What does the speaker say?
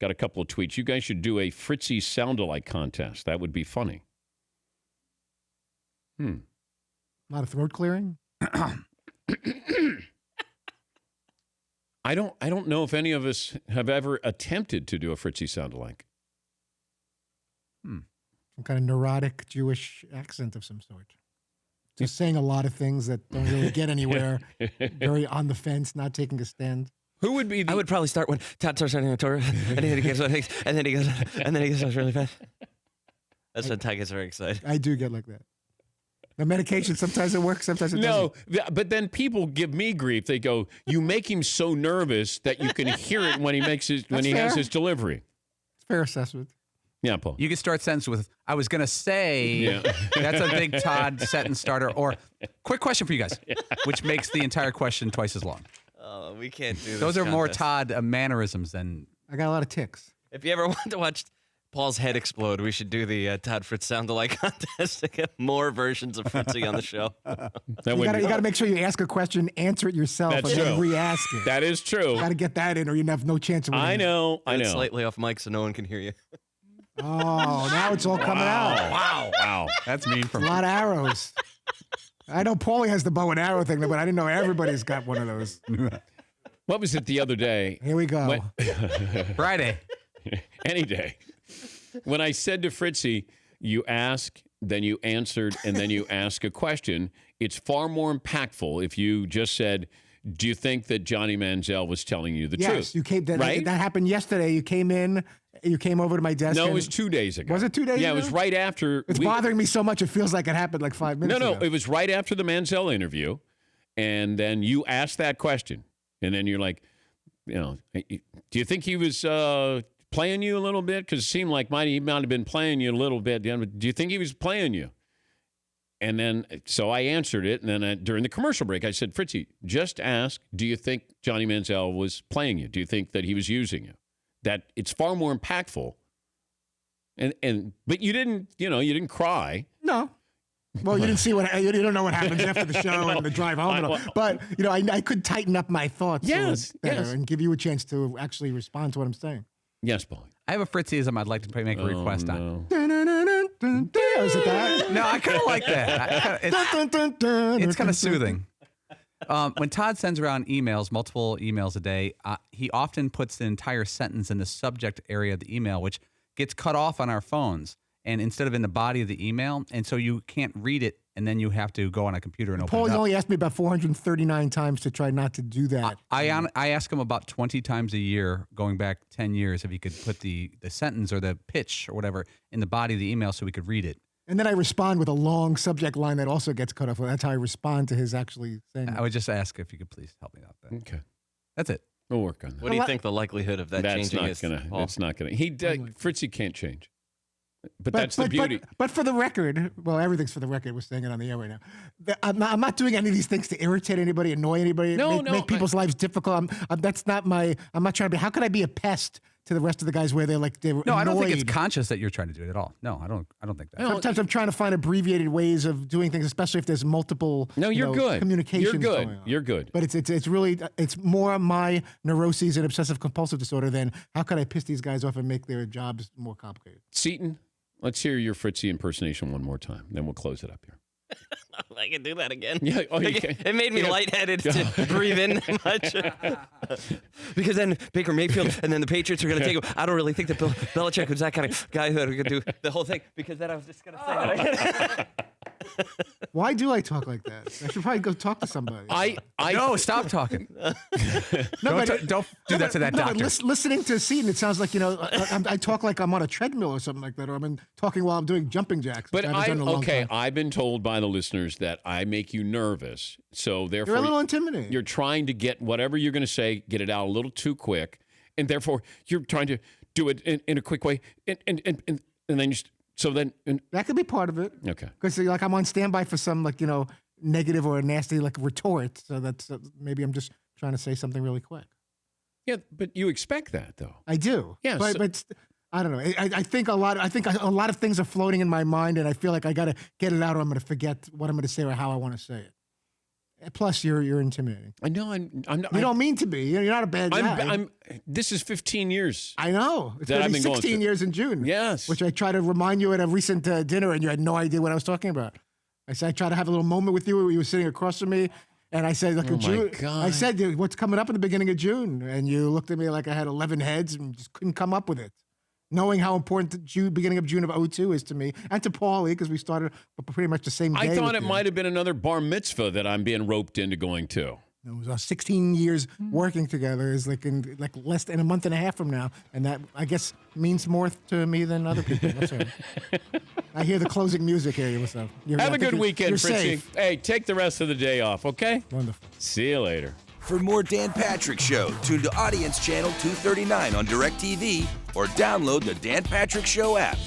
got a couple of tweets. You guys should do a Fritzy sound-alike contest. That would be funny. A lot of throat clearing. I don't know if any of us have ever attempted to do a Fritzy sound-alike. Some kind of neurotic Jewish accent of some sort. Just saying a lot of things that don't really get anywhere. Very on the fence, not taking a stand. Who would be? I would probably start when Todd starts starting a tour, and then he gets really fast. That's when Todd gets very excited. I do get like that. The medication, sometimes it works, sometimes it doesn't. No, but then people give me grief. They go, "You make him so nervous that you can hear it when he makes his has his delivery." It's fair assessment. Yeah, Paul. You can start sentence with, I was going to say, that's a big Todd sentence starter. Or, quick question for you guys, which makes the entire question twice as long. Oh, we can't do this. Those are more Todd mannerisms than... I got a lot of tics. If you ever want to watch Paul's head explode, we should do the Todd Fritz sound-alike contest to get more versions of Fritzy on the show. You got to make sure you ask a question, answer it yourself, and then re-ask it. That is true. You got to get that in, or you have no chance of winning. I know. Slightly off mic so no one can hear you. Oh, now it's all coming out. Wow. That's mean from a lot of arrows. I know Paulie has the bow and arrow thing, but I didn't know everybody's got one of those. What was it the other day? Here we go. Friday. Any day. When I said to Fritzy, you ask, then you answered, and then you ask a question, it's far more impactful if you just said, do you think that Johnny Manziel was telling you the truth? Yes, you came. Right? That happened yesterday. You came in. You came over to my desk. No, it was 2 days ago. Was it 2 days ago? Yeah, it was right after. It's bothering me so much. It feels like it happened like 5 minutes ago. No, it was right after the Manziel interview, and then you asked that question, and then you're like, do you think he was playing you a little bit? Because it seemed like he might have been playing you a little bit. Do you think he was playing you? And then, so I answered it, and then during the commercial break, I said, Fritzy, just ask, do you think Johnny Manziel was playing you? Do you think that he was using you? That it's far more impactful. But you didn't cry. No. Well, you didn't see you don't know what happens after the show and the drive home. And all. But, I could tighten up my thoughts and give you a chance to actually respond to what I'm saying. Yes, Paul. I have a Fritzyism I'd like to make a request on. Was it that? No, I kind of like that. It's kind of soothing. When Todd sends around emails, multiple emails a day, he often puts the entire sentence in the subject area of the email, which gets cut off on our phones, and instead of in the body of the email, and so you can't read it, and then you have to go on a computer and open Paul it up. only asked me about 439 times to try not to do that. I ask him about 20 times a year, going back 10 years, if he could put the sentence or the pitch or whatever in the body of the email so we could read it. And then I respond with a long subject line that also gets cut off. That's how I respond to his actually saying I would just ask if you could please help me out with that. Okay. That's it. We'll work on that. What do you think the likelihood of that changing is? That's not going to. Fritzy can't change. But that's the beauty. But for the record, well, everything's for the record. We're saying it on the air right now. I'm not doing any of these things to irritate anybody, annoy anybody, make people's lives difficult. That's not my. I'm not trying to be. How could I be a pest to the rest of the guys where they're annoyed? I don't think it's conscious that you're trying to do it at all. No, I don't think that. Sometimes I'm trying to find abbreviated ways of doing things, especially if there's multiple. You're good. Communications. You're good. Going on. You're good. But it's really more my neuroses and obsessive compulsive disorder than how could I piss these guys off and make their jobs more complicated. Seton, let's hear your Fritzy impersonation one more time. Then we'll close it up here. I can do that again. Yeah, you can. It made me lightheaded to breathe in much. Because then Baker Mayfield and then the Patriots are going to take him. I don't really think that Bill Belichick was that kind of guy who could do the whole thing. Because then I was just going to say that. Why do I talk like that? I should probably go talk to somebody. No, stop talking. Don't do that to that doctor. Listening to Seton, it sounds like, I talk like I'm on a treadmill or something like that, or I'm talking while I'm doing jumping jacks. But I've been told by the listeners that I make you nervous. So therefore, you're a little intimidating. You're trying to get whatever you're going to say, get it out a little too quick. And therefore, you're trying to do it in a quick way. And then you... So then... that could be part of it. Okay. Because I'm on standby for some, negative or nasty, retort. So that's maybe I'm just trying to say something really quick. Yeah, but you expect that, though. I do. Yeah. But I don't know. I think a lot of things are floating in my mind, and I feel like I got to get it out or I'm going to forget what I'm going to say or how I want to say it. Plus, you're intimidating. I know. I'm not. You don't mean to be. You're not a bad guy. This is 15 years. I know. It's that going I've to be been going 16 through. years in June. Yes. Which I tried to remind you at a recent dinner, and you had no idea what I was talking about. I said I tried to have a little moment with you where you were sitting across from me, and I said, "Look, June." God. I said, "What's coming up in the beginning of June?" And you looked at me like I had 11 heads and just couldn't come up with it. Knowing how important the beginning of June of 2002 is to me and to Paulie, because we started pretty much the same day. I thought it might have been another bar mitzvah that I'm being roped into going to. It was 16 years working together is like in less than a month and a half from now, and that I guess means more to me than other people. What's up? I hear the closing music here. What's up? Have a good weekend, you're Fritzy. safe. Hey, take the rest of the day off, okay? Wonderful. See you later. For more Dan Patrick Show, tune to Audience Channel 239 on DirecTV or download the Dan Patrick Show app.